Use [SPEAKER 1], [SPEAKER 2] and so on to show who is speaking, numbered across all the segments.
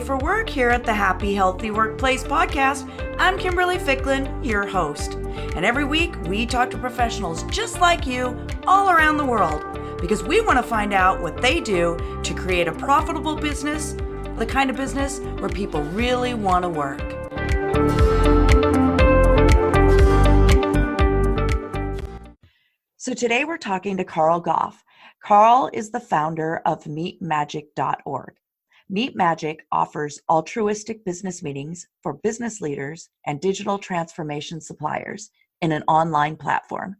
[SPEAKER 1] for work here at the Happy Healthy Workplace podcast. I'm Kimberly Ficklin, your host. And every week we talk to professionals just like you all around the world because we want to find out what they do to create a profitable business, the kind of business where people really want to work. So today we're talking to Carl Goff. Carl is the founder of MeetMagic.org. MeetMagic offers altruistic business meetings for business leaders and digital transformation suppliers in an online platform.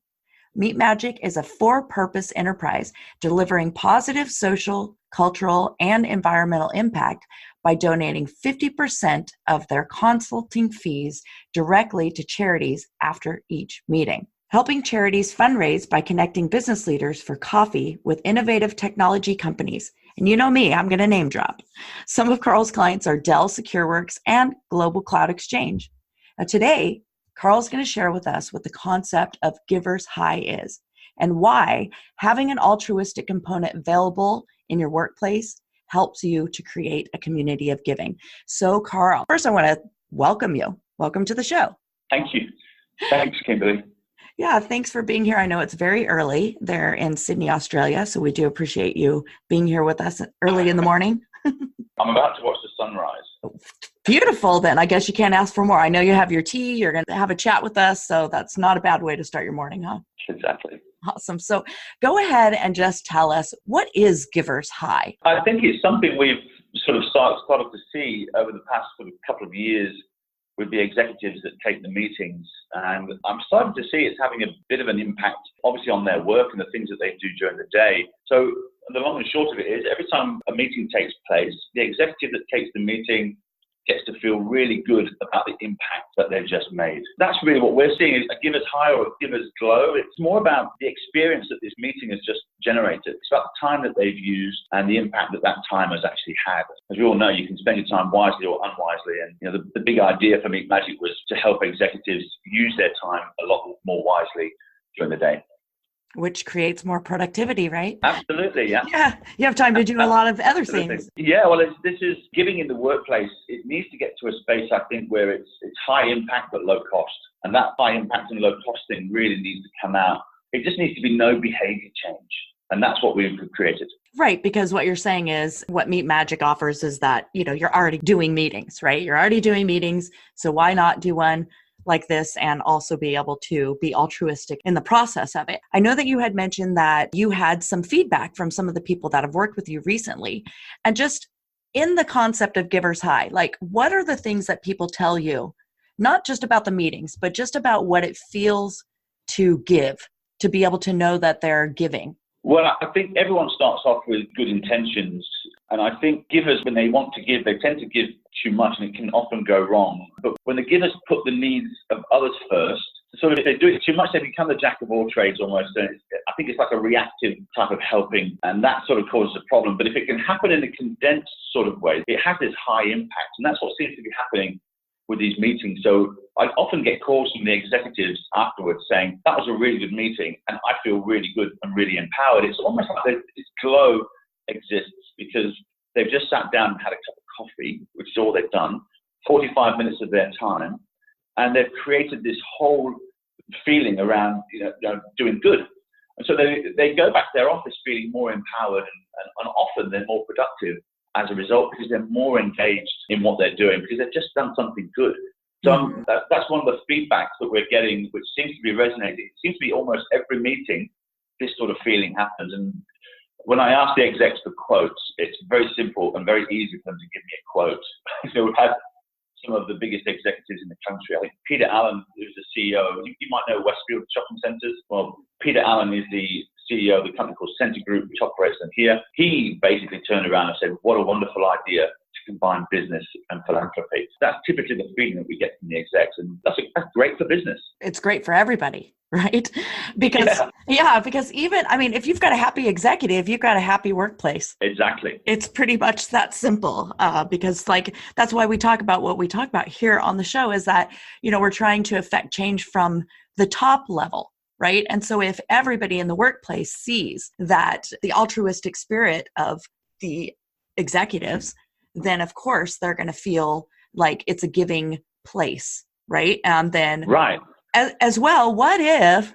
[SPEAKER 1] MeetMagic is a for-purpose enterprise delivering positive social, cultural, and environmental impact by donating 50% of their consulting fees directly to charities after each meeting. Helping charities fundraise by connecting business leaders for coffee with innovative technology companies. And you know me, I'm going to name drop. Some of Carl's clients are Dell SecureWorks and Global Cloud Exchange. Now today, Carl's going to share with us what the concept of giver's high is and why having an altruistic component available in your workplace helps you to create a community of giving. So Carl, first I want to welcome you. Welcome to the show.
[SPEAKER 2] Thank you. Thanks, Kimberly.
[SPEAKER 1] Yeah, thanks for being here. I know it's very early there in Sydney, Australia, so we do appreciate you being here with us early in the morning.
[SPEAKER 2] I'm about to watch the sunrise.
[SPEAKER 1] Beautiful, then. I guess you can't ask for more. I know you have your tea. You're going to have a chat with us, so that's not a bad way to start your morning, huh?
[SPEAKER 2] Exactly.
[SPEAKER 1] Awesome. So go ahead and just tell us, what is giver's high?
[SPEAKER 2] I think it's something we've sort of started to see over the past sort of couple of years with the executives that take the meetings. And I'm starting to see it's having a bit of an impact, obviously, on their work and the things that they do during the day. So the long and short of it is, every time a meeting takes place, the executive that takes the meeting gets to feel really good about the impact that they've just made. That's really what we're seeing, is a giver's high or a giver's glow. It's more about the experience that this meeting has just generated. It's about the time that they've used and the impact that that time has actually had. As we all know, you can spend your time wisely or unwisely. And the big idea for MeetMagic was to help executives use their time a lot more wisely during the day.
[SPEAKER 1] Which creates more productivity, right?
[SPEAKER 2] Absolutely, yeah.
[SPEAKER 1] Yeah, you have time to do a lot of other things.
[SPEAKER 2] Yeah, well, this is giving in the workplace. It needs to get to a space, I think, where it's high impact but low cost. And that high impact and low cost thing really needs to come out. It just needs to be no behavior change. And that's what we've created.
[SPEAKER 1] Right, because what you're saying is what MeetMagic offers is that, you're already doing meetings, right? You're already doing meetings. So why not do one like this and also be able to be altruistic in the process of it? I know that you had mentioned that you had some feedback from some of the people that have worked with you recently. And just in the concept of giver's high, like what are the things that people tell you, not just about the meetings, but just about what it feels to give, to be able to know that they're giving?
[SPEAKER 2] Well, I think everyone starts off with good intentions. And I think givers, when they want to give, they tend to give too much and it can often go wrong. But when the givers put the needs of others first, sort of if they do it too much, they become the jack of all trades almost. And I think it's like a reactive type of helping, and that sort of causes a problem. But if it can happen in a condensed sort of way, it has this high impact. And that's what seems to be happening with these meetings. So I often get calls from the executives afterwards saying, that was a really good meeting and I feel really good and really empowered. It's almost like this glow exists because they've just sat down and had a cup of coffee, which is all they've done, 45 minutes of their time, and they've created this whole feeling around doing good. And so they go back to their office feeling more empowered and often they're more productive as a result because they're more engaged in what they're doing because they've just done something good. So that's one of the feedbacks that we're getting, which seems to be resonating. It seems to be almost every meeting, this sort of feeling happens. And when I ask the execs for quotes, it's very simple and very easy for them to give me a quote. We've had some of the biggest executives in the country. I think Peter Allen, who's the CEO, you might know Westfield Shopping Centres. Well, Peter Allen is the CEO of the company called Centre Group, which operates in here. He basically turned around and said, what a wonderful idea to combine business and philanthropy. That's typically the feeling that we get from the execs, and that's great for business.
[SPEAKER 1] It's great for everybody, right? Because even, if you've got a happy executive, you've got a happy workplace.
[SPEAKER 2] Exactly.
[SPEAKER 1] It's pretty much that simple because that's why we talk about what we talk about here on the show is that, we're trying to affect change from the top level. Right. And so if everybody in the workplace sees that the altruistic spirit of the executives, then of course they're going to feel like it's a giving place, right? And then
[SPEAKER 2] Right.
[SPEAKER 1] As well, what if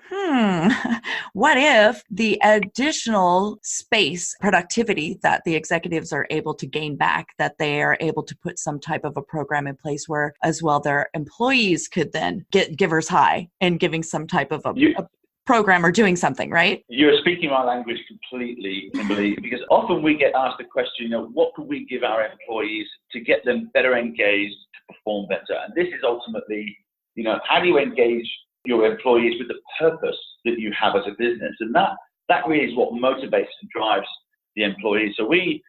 [SPEAKER 1] the additional space productivity that the executives are able to gain back, that they are able to put some type of a program in place where as well their employees could then get givers high and giving some type of a program or doing something, right?
[SPEAKER 2] You're speaking my language completely, Kimberly, because often we get asked the question, what could we give our employees to get them better engaged, to perform better? And this is ultimately, how do you engage your employees with the purpose that you have as a business? And that really is what motivates and drives the employees. So we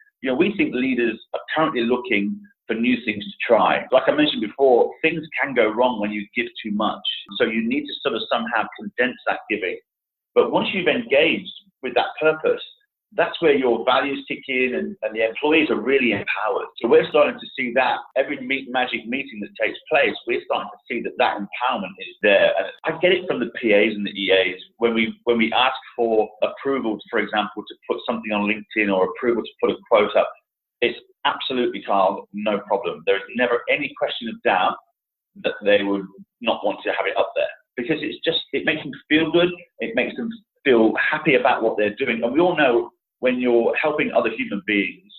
[SPEAKER 2] think leaders are currently looking for new things to try. Like I mentioned before, things can go wrong when you give too much. So you need to sort of somehow condense that giving. But once you've engaged with that purpose, that's where your values kick in and the employees are really empowered. So we're starting to see that every MeetMagic meeting that takes place, we're starting to see that empowerment is there. And I get it from the PAs and the EAs when we ask for approval, for example, to put something on LinkedIn or approval to put a quote up. It's absolutely, Carl, no problem. There is never any question of doubt that they would not want to have it up there because it makes them feel good. It makes them feel happy about what they're doing. And we all know when you're helping other human beings,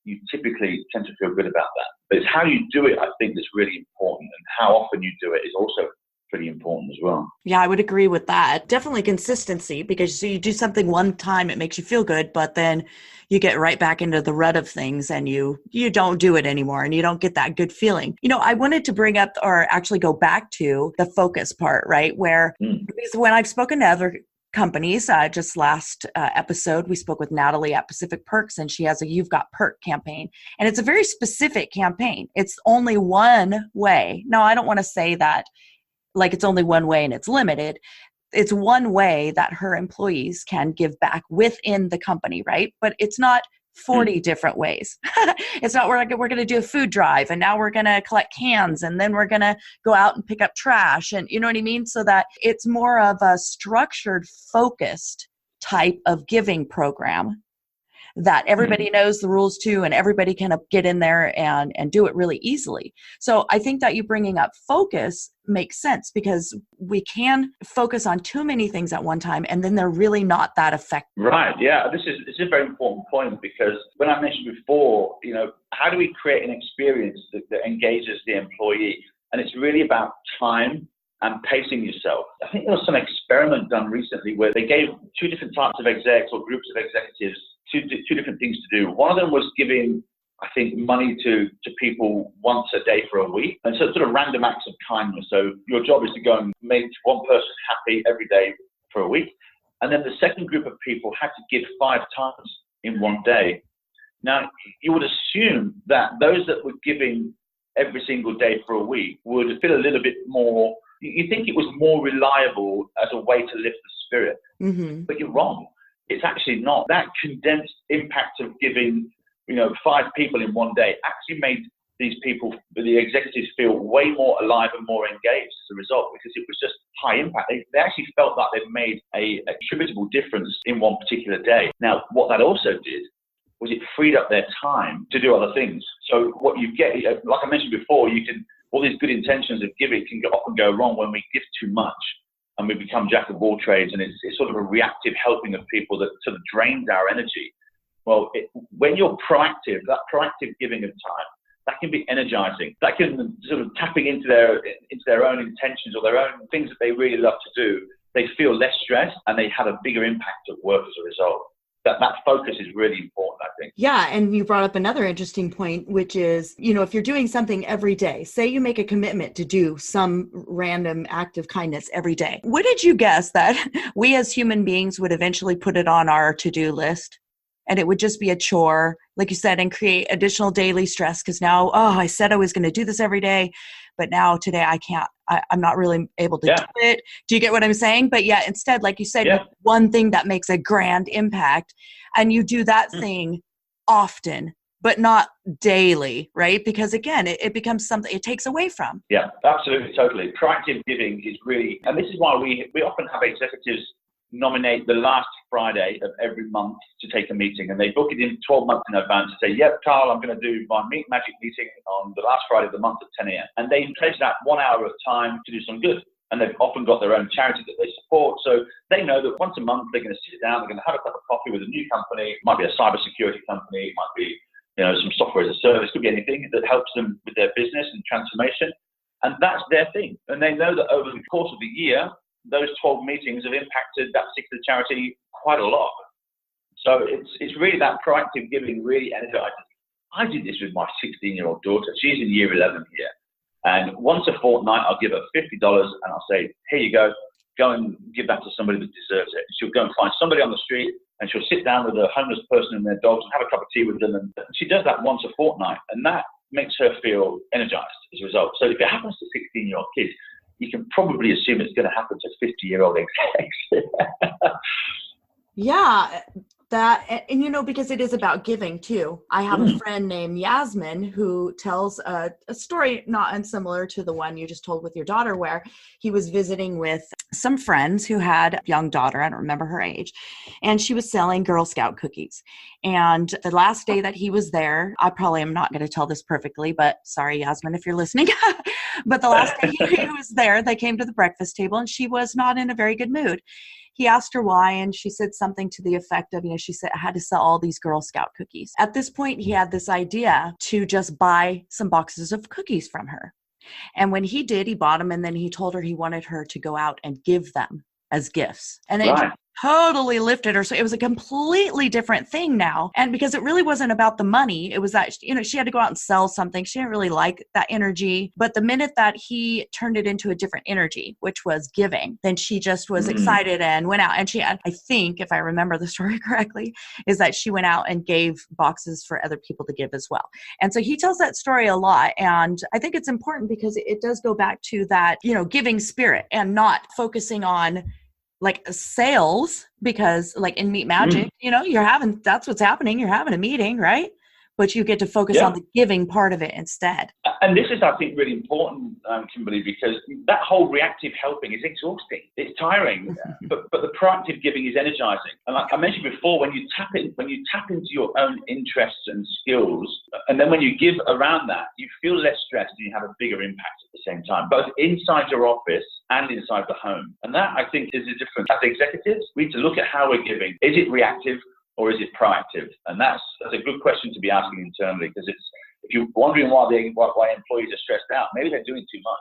[SPEAKER 2] you typically tend to feel good about that. But it's how you do it, I think, that's really important. And how often you do it is also pretty important as well.
[SPEAKER 1] Yeah, I would agree with that. Definitely consistency, because so you do something one time, it makes you feel good, but then you get right back into the rut of things and you don't do it anymore and you don't get that good feeling. I wanted to bring up or actually go back to the focus part, right? Where because when I've spoken to other companies, just last episode, we spoke with Nathalie at Pacific Perks, and she has a You've Got Perked campaign. And it's a very specific campaign. It's only one way. Now, I don't want to say that like it's only one way and it's limited. It's one way that her employees can give back within the company, right? But it's not 40 different ways. It's not we're going to do a food drive and now we're going to collect cans and then we're going to go out and pick up trash, and you know what I mean? So that it's more of a structured, focused type of giving program that everybody knows the rules to and everybody can get in there and do it really easily. So I think that you bringing up focus makes sense because we can focus on too many things at one time and then they're really not that effective.
[SPEAKER 2] Right. Yeah. This is a very important point because when I mentioned before, how do we create an experience that engages the employee? And it's really about time and pacing yourself. I think there was some experiment done recently where they gave two different types of execs or groups of executives two different things to do. One of them was giving, I think, money to people once a day for a week. And so sort of random acts of kindness. So your job is to go and make one person happy every day for a week. And then the second group of people had to give 5 times in one day. Now, you would assume that those that were giving every single day for a week would feel a little bit more, you think it was more reliable as a way to lift the spirit. Mm-hmm. But you're wrong. It's actually not. That condensed impact of giving, 5 people in one day actually made these people, the executives, feel way more alive and more engaged as a result because it was just high impact. They actually felt like they'd made a attributable difference in one particular day. Now, what that also did was it freed up their time to do other things. So what you get, like I mentioned before, all these good intentions of giving can often go wrong when we give too much. And we become jack of all trades, and it's sort of a reactive helping of people that sort of drains our energy. Well, when you're proactive, that proactive giving of time, that can be energizing. That can sort of tapping into their own intentions or their own things that they really love to do. They feel less stressed and they have a bigger impact at work as a result. That focus is really important, I think.
[SPEAKER 1] Yeah. And you brought up another interesting point, which is, if you're doing something every day, say you make a commitment to do some random act of kindness every day. What did you guess that we as human beings would eventually put it on our to-do list? And it would just be a chore, like you said, and create additional daily stress because now, I said I was going to do this every day, but now today I can't. I'm not really able to do it. Do you get what I'm saying? But yeah, instead, like you said, one thing that makes a grand impact and you do that thing often, but not daily, right? Because again, it becomes something it takes away from.
[SPEAKER 2] Yeah, absolutely, totally. Proactive giving is really, and this is why we often have executives nominate the last Friday of every month to take a meeting, and they book it in 12 months in advance to say, yep, Carl, I'm going to do my MeetMagic meeting on the last Friday of the month at 10 a.m. And they pledge that 1 hour of time to do some good. And they've often got their own charity that they support. So they know that once a month, they're going to sit down, they're going to have a cup of coffee with a new company. It might be a cybersecurity company. It might be, some software as a service. It could be anything that helps them with their business and transformation. And that's their thing. And they know that over the course of the year, those 12 meetings have impacted that particular charity quite a lot. So it's really that proactive giving really energizes. I did this with my 16-year-old daughter. She's in year 11 here. And once a fortnight, I'll give her $50 and I'll say, here you go and give that to somebody that deserves it. She'll go and find somebody on the street and she'll sit down with a homeless person and their dogs and have a cup of tea with them. And she does that once a fortnight, and that makes her feel energized as a result. So if it happens to 16-year-old kids, you can probably assume it's going to happen to 50-year-old execs.
[SPEAKER 1] Yeah, and because it is about giving too. I have a friend named Yasmin who tells a story not unsimilar to the one you just told with your daughter, where he was visiting with some friends who had a young daughter. I don't remember her age. And she was selling Girl Scout cookies. And the last day that he was there, I probably am not going to tell this perfectly, but sorry, Yasmin, if you're listening. But the last day he was there, they came to the breakfast table and she was not in a very good mood. He asked her why, and she said something to the effect of, she said, I had to sell all these Girl Scout cookies. At this point, he had this idea to just buy some boxes of cookies from her. And when he did, he bought them, and then he told her he wanted her to go out and give them as gifts. And then totally lifted her. So it was a completely different thing now. And because it really wasn't about the money, it was that, she had to go out and sell something. She didn't really like that energy. But the minute that he turned it into a different energy, which was giving, then she just was excited and went out. And she had, I think, if I remember the story correctly, is that she went out and gave boxes for other people to give as well. And so he tells that story a lot. And I think it's important because it does go back to that, giving spirit and not focusing on like sales, because like in MeetMagic, that's what's happening. You're having a meeting, right? But you get to focus on the giving part of it instead.
[SPEAKER 2] And this is, I think, really important, Kimberly, because that whole reactive helping is exhausting. It's tiring, but the proactive giving is energizing. And like I mentioned before, when you tap into your own interests and skills, and then when you give around that, you feel less stressed and you have a bigger impact at the same time, both inside your office and inside the home. And that, I think, is the difference. As executives, we need to look at how we're giving. Is it reactive or is it proactive? And that's a good question to be asking internally, because if you're wondering why employees are stressed out, maybe they're doing too much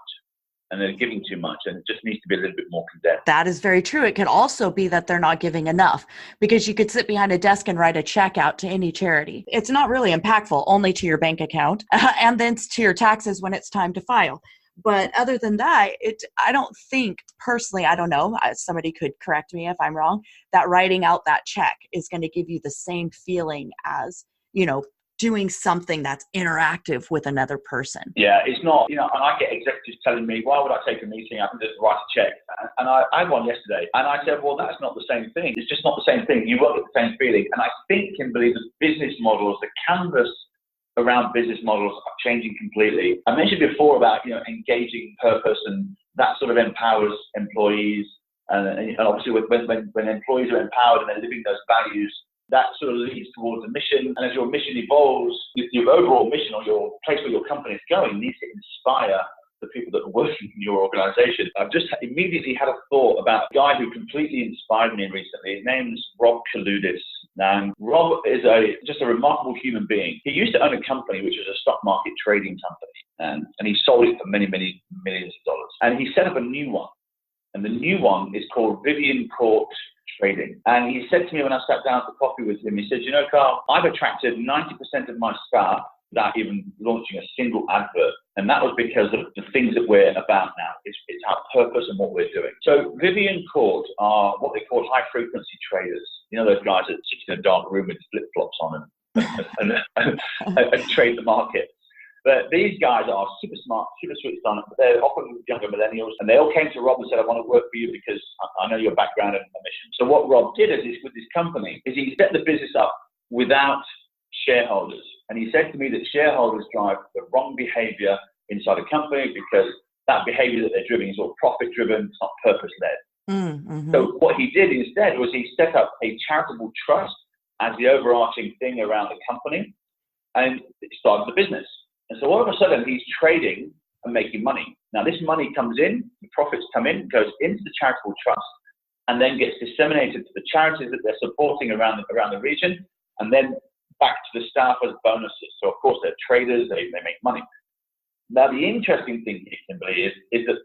[SPEAKER 2] and they're giving too much, and it just needs to be a little bit more condensed.
[SPEAKER 1] That is very true. It could also be that they're not giving enough, because you could sit behind a desk and write a check out to any charity. It's not really impactful, only to your bank account and then to your taxes when it's time to file. But other than that, I don't think personally, I don't know, somebody could correct me if I'm wrong, that writing out that check is going to give you the same feeling as, doing something that's interactive with another person.
[SPEAKER 2] Yeah, it's not, and I get executives telling me, why would I take a meeting? I can just write a check. And I had one yesterday, and I said, well, that's not the same thing. It's just not the same thing. You won't get the same feeling. And I think, Kimberly, the business models, the canvas around business models are changing completely. I mentioned before about engaging purpose, and that sort of empowers employees. And obviously, when employees are empowered and they're living those values, that sort of leads towards a mission. And as your mission evolves, your overall mission or your place where your company is going needs to inspire the people that are working in your organization. I've just immediately had a thought about a guy who completely inspired me recently. His name's Rob Kaludis. And Rob is just a remarkable human being. He used to own a company which was a stock market trading company, and he sold it for many, many millions of dollars. And he set up a new one. And the new one is called Vivian Court Trading. And he said to me when I sat down for coffee with him, he said, Carl, I've attracted 90% of my staff without even launching a single advert. And that was because of the things that we're about now. It's our purpose and what we're doing. So Vivian Court are what they call high frequency traders. Those guys that sit in a dark room with flip-flops on and trade the market. But these guys are super smart, super switched on, but they're often younger millennials, and they all came to Rob and said, I want to work for you because I know your background and mission. So what Rob did with this company is he set the business up without shareholders. And he said to me that shareholders drive the wrong behavior inside a company, because that behavior that they're driven is all profit-driven, it's not purpose-led.
[SPEAKER 1] Mm-hmm.
[SPEAKER 2] So what he did instead was he set up a charitable trust as the overarching thing around the company, and started the business. And so all of a sudden he's trading and making money. Now this money comes in, the profits come in, goes into the charitable trust, and then gets disseminated to the charities that they're supporting around the region, and then back to the staff as bonuses. So of course they're traders, they make money. Now the interesting thing here, Kimberly, is that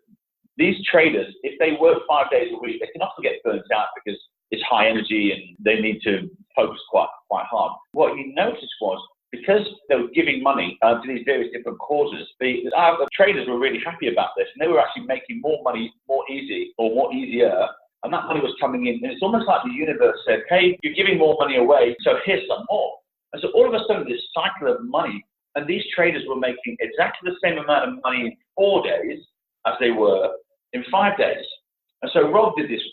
[SPEAKER 2] these traders, if they work 5 days a week, they can often get burnt out because it's high energy and they need to focus quite hard. What he noticed was, because they were giving money to these various different causes, the traders were really happy about this, and they were actually making more money more easier, and that money was coming in. And it's almost like the universe said, hey, you're giving more money away, so here's some more. And so all of a sudden, this cycle of money, and these traders were making exactly the same amount of money in 4 days as they were in 5 days. And so Rob did this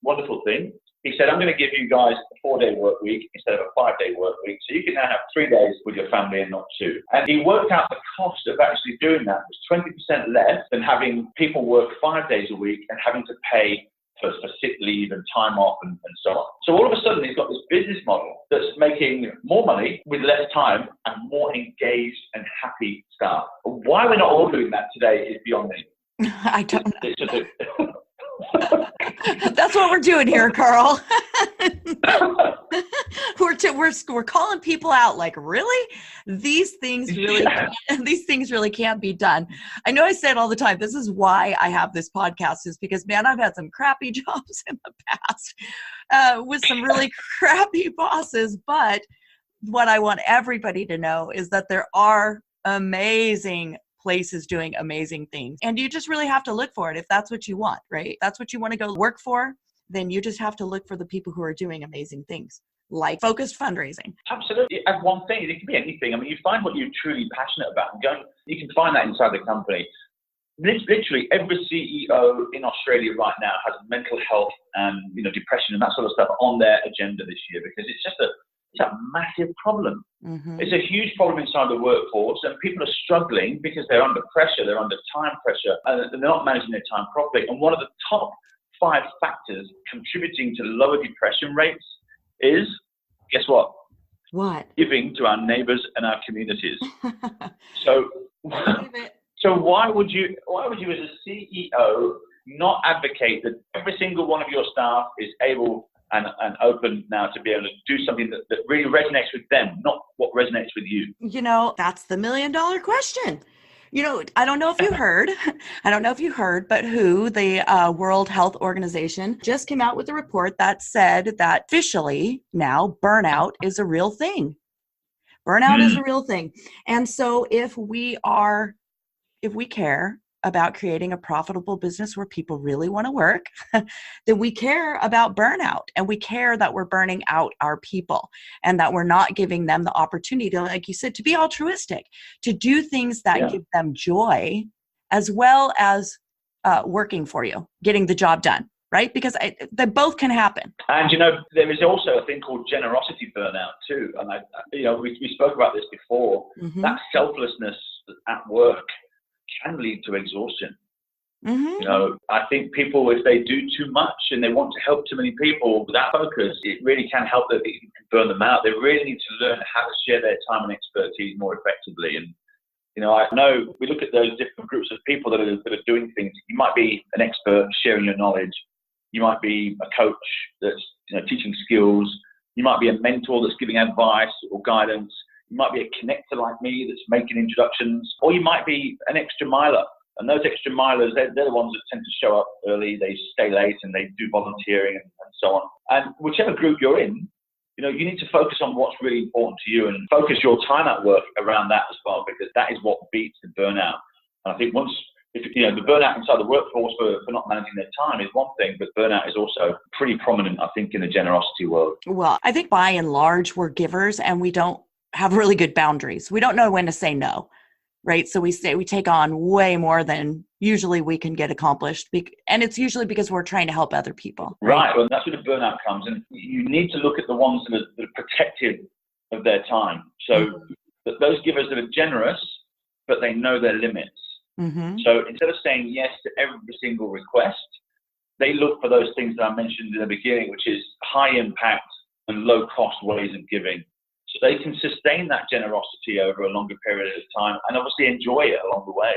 [SPEAKER 2] wonderful thing. He said, I'm going to give you guys a 4-day work week instead of a 5-day work week. So you can now have 3 days with your family and not 2. And he worked out the cost of actually doing that was 20% less than having people work 5 days a week and having to pay for sick leave and time off and so on. So all of a sudden, he's got this business model that's making more money with less time and more engaged and happy staff. Why we're not all doing that today is beyond me.
[SPEAKER 1] I don't know. That's what we're doing here, Carl. We're calling people out like, really? These things really can't be done. I know I say it all the time. This is why I have this podcast, is because, man, I've had some crappy jobs in the past with some really crappy bosses. But what I want everybody to know is that there are amazing places doing amazing things. And you just really have to look for it if that's what you want, right? If that's what you want to go work for, then you just have to look for the people who are doing amazing things, like focused fundraising.
[SPEAKER 2] Absolutely. As one thing, it can be anything. I mean, you find what you're truly passionate about and you can find that inside the company. Literally every CEO in Australia right now has mental health and depression and that sort of stuff on their agenda this year, because it's just a massive problem.
[SPEAKER 1] Mm-hmm.
[SPEAKER 2] It's a huge problem inside the workforce, and people are struggling because they're under pressure, they're under time pressure, and they're not managing their time properly. And one of the top 5 factors contributing to lower depression rates is, guess what?
[SPEAKER 1] What?
[SPEAKER 2] Giving to our neighbors and our communities. So why would you as a CEO not advocate that every single one of your staff is able and open now to be able to do something that really resonates with them, not what resonates with you?
[SPEAKER 1] That's the $1 million question. I don't know if you heard, but the World Health Organization just came out with a report that said that officially now burnout is a real thing. Burnout is a real thing. And so if we care about creating a profitable business where people really want to work, then we care about burnout, and we care that we're burning out our people and that we're not giving them the opportunity to, like you said, to be altruistic, to do things that give them joy, as well as working for you, getting the job done, right? Because they both can happen.
[SPEAKER 2] And there is also a thing called generosity burnout too. And we spoke about this before. Mm-hmm. That selflessness at work can lead to exhaustion.
[SPEAKER 1] Mm-hmm.
[SPEAKER 2] I think people, if they do too much and they want to help too many people without focus, it really can help that it can burn them out. They really need to learn how to share their time and expertise more effectively. And I know we look at those different groups of people that are doing things. You might be an expert sharing your knowledge. You might be a coach that's teaching skills. You might be a mentor that's giving advice or guidance. You might be a connector like me that's making introductions, or you might be an extra miler. And those extra milers, they're the ones that tend to show up early, they stay late, and they do volunteering and so on. And whichever group you're in, you need to focus on what's really important to you and focus your time at work around that as well, because that is what beats the burnout. And I think the burnout inside the workforce for not managing their time is one thing, but burnout is also pretty prominent, I think, in the generosity world.
[SPEAKER 1] Well, I think by and large, we're givers, and we don't have really good boundaries. We don't know when to say no, right? So we take on way more than usually we can get accomplished. And it's usually because we're trying to help other people.
[SPEAKER 2] Right. Well, that's where the burnout comes. And you need to look at the ones that are protective of their time. So those givers that are generous, but they know their limits.
[SPEAKER 1] Mm-hmm.
[SPEAKER 2] So instead of saying yes to every single request, they look for those things that I mentioned in the beginning, which is high impact and low cost ways of giving. So they can sustain that generosity over a longer period of time and obviously enjoy it along the way.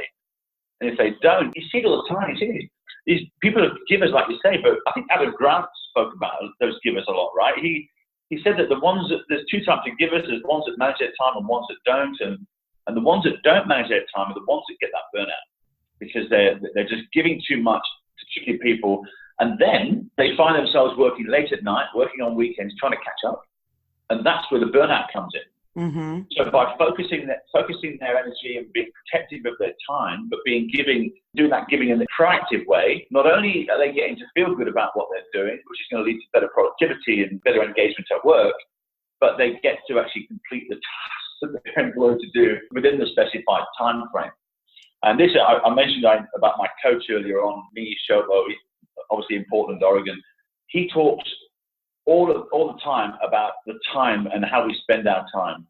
[SPEAKER 2] And if they don't, you see it all the time. You see these people are givers, like you say, but I think Adam Grant spoke about those givers a lot, right? He said that there's two types of givers. There's ones that manage their time and ones that don't. And the ones that don't manage their time are the ones that get that burnout because they're just giving too much to too many people. And then they find themselves working late at night, working on weekends, trying to catch up. And that's where the burnout comes in.
[SPEAKER 1] Mm-hmm.
[SPEAKER 2] So by focusing their energy and being protective of their time, but doing that giving in a proactive way, not only are they getting to feel good about what they're doing, which is going to lead to better productivity and better engagement at work, but they get to actually complete the tasks that they're employed to do within the specified time frame. And this, I mentioned about my coach earlier on, me, Shobo, obviously in Portland, Oregon. He talks all the time about the time and how we spend our time.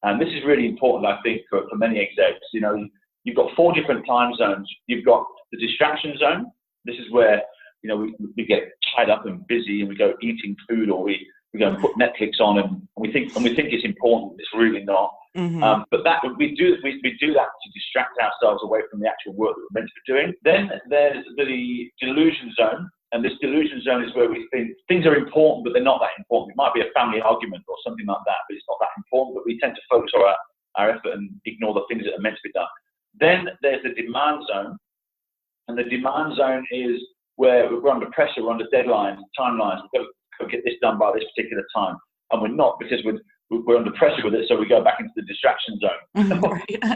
[SPEAKER 2] And this is really important, I think, for many execs. You know, you've got 4 different time zones. You've got the distraction zone. This is where, you know, we get tied up and busy and we go eating food, or we go and put Netflix on and we think it's important. It's really not.
[SPEAKER 1] Mm-hmm.
[SPEAKER 2] But that we do that to distract ourselves away from the actual work that we're meant to be doing. Then there's the delusion zone. And this delusion zone is where we think things are important, but they're not that important. It might be a family argument or something like that, but it's not that important. But we tend to focus our effort and ignore the things that are meant to be done. Then there's the demand zone. And the demand zone is where we're under pressure, we're under deadlines, timelines. We've got to get this done by this particular time. And we're not, because we're under pressure with it, so we go back into the distraction zone.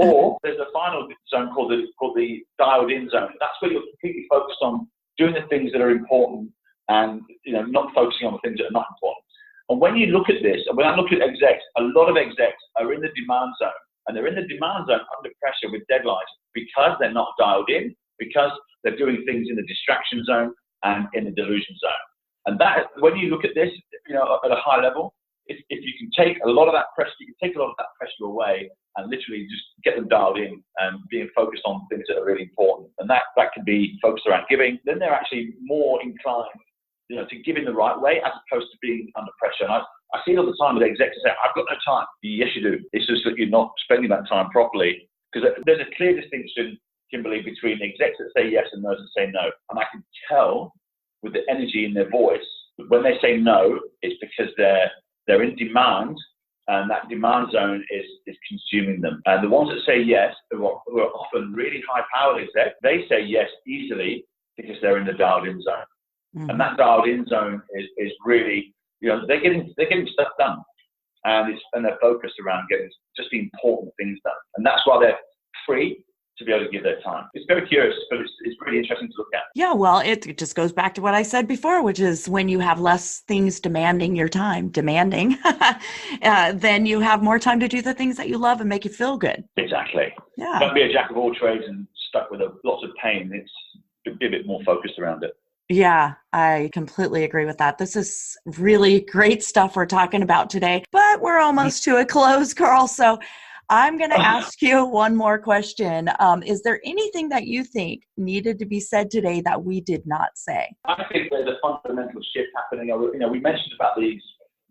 [SPEAKER 2] Or there's a final zone called the dialed in zone. That's where you're completely focused on doing the things that are important and, you know, not focusing on the things that are not important. And when you look at this, and when I look at execs, a lot of execs are in the demand zone, and they're in the demand zone under pressure with deadlines because they're not dialed in, because they're doing things in the distraction zone and in the delusion zone. And that, when you look at this, you know, at a high level, if you can take a lot of that pressure away and literally just get them dialed in and being focused on things that are really important. And that can be focused around giving. Then they're actually more inclined, you know, to give in the right way as opposed to being under pressure. And I see it all the time with execs say, I've got no time. Yes, you do. It's just that you're not spending that time properly. Because there's a clear distinction, Kimberly, between execs that say yes and those that say no. And I can tell with the energy in their voice, when they say no, it's because they're in demand, and that demand zone is consuming them. And the ones that say yes, who are often really high-powered execs, they say yes easily because they're in the dialed-in zone. Mm-hmm. And that dialed-in zone is really, you know, they're getting stuff done, and they're focused around getting just the important things done. And that's why they're free to be able to give their time. It's very curious, but it's really interesting to look at.
[SPEAKER 1] Yeah, well, it just goes back to what I said before, which is when you have less things demanding your time, then you have more time to do the things that you love and make you feel good.
[SPEAKER 2] Exactly.
[SPEAKER 1] Yeah.
[SPEAKER 2] Don't be a jack of all trades and stuck with lots of pain. It's be a bit more focused around it.
[SPEAKER 1] Yeah, I completely agree with that. This is really great stuff we're talking about today, but we're almost to a close, Carl. So I'm going to ask you one more question. Is there anything that you think needed to be said today that we did not say?
[SPEAKER 2] I think there's a fundamental shift happening. You know, we mentioned about these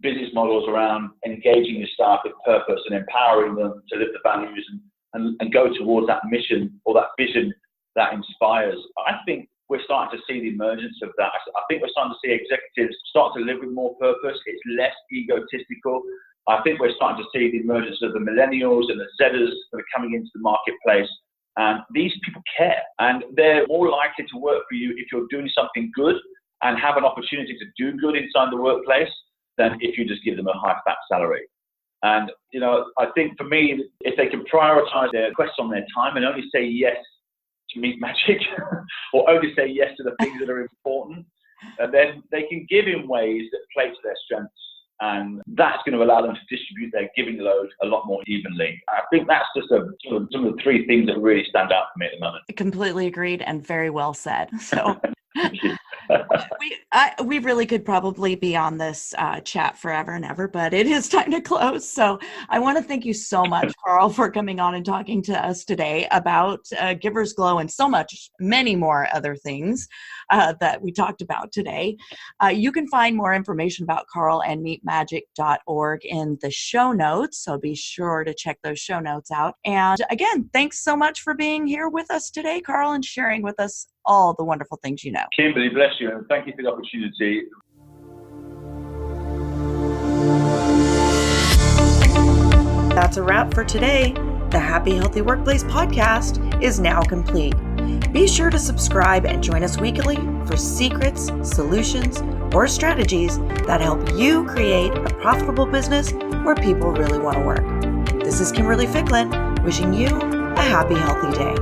[SPEAKER 2] business models around engaging your staff with purpose and empowering them to live the values and go towards that mission or that vision that inspires. I think we're starting to see the emergence of that. I think we're starting to see executives start to live with more purpose. It's less egotistical. I think we're starting to see the emergence of the Millennials and the Zers that are coming into the marketplace. And these people care. And they're more likely to work for you if you're doing something good and have an opportunity to do good inside the workplace than if you just give them a high-fat salary. And, you know, I think for me, if they can prioritize their requests on their time and only say yes to MeetMagic or only say yes to the things that are important, and then they can give in ways that play to their strengths. And that's going to allow them to distribute their giving load a lot more evenly. I think that's just some of the 3 things that really stand out for me at the moment.
[SPEAKER 1] Completely agreed and very well said. So We really could probably be on this chat forever and ever, but it is time to close. So I want to thank you so much, Carl, for coming on and talking to us today about Giver's Glow and many more other things that we talked about today. You can find more information about Carl and MeetMagic.org in the show notes, so be sure to check those show notes out. And again, thanks so much for being here with us today, Carl, and sharing with us all the wonderful things you know.
[SPEAKER 2] Kimberly, bless you, and thank you for the opportunity.
[SPEAKER 1] That's a wrap for today. The Happy Healthy Workplace podcast is now complete. Be sure to subscribe and join us weekly for secrets, solutions, or strategies that help you create a profitable business where people really want to work. This is Kimberly Ficklin, wishing you a happy, healthy day.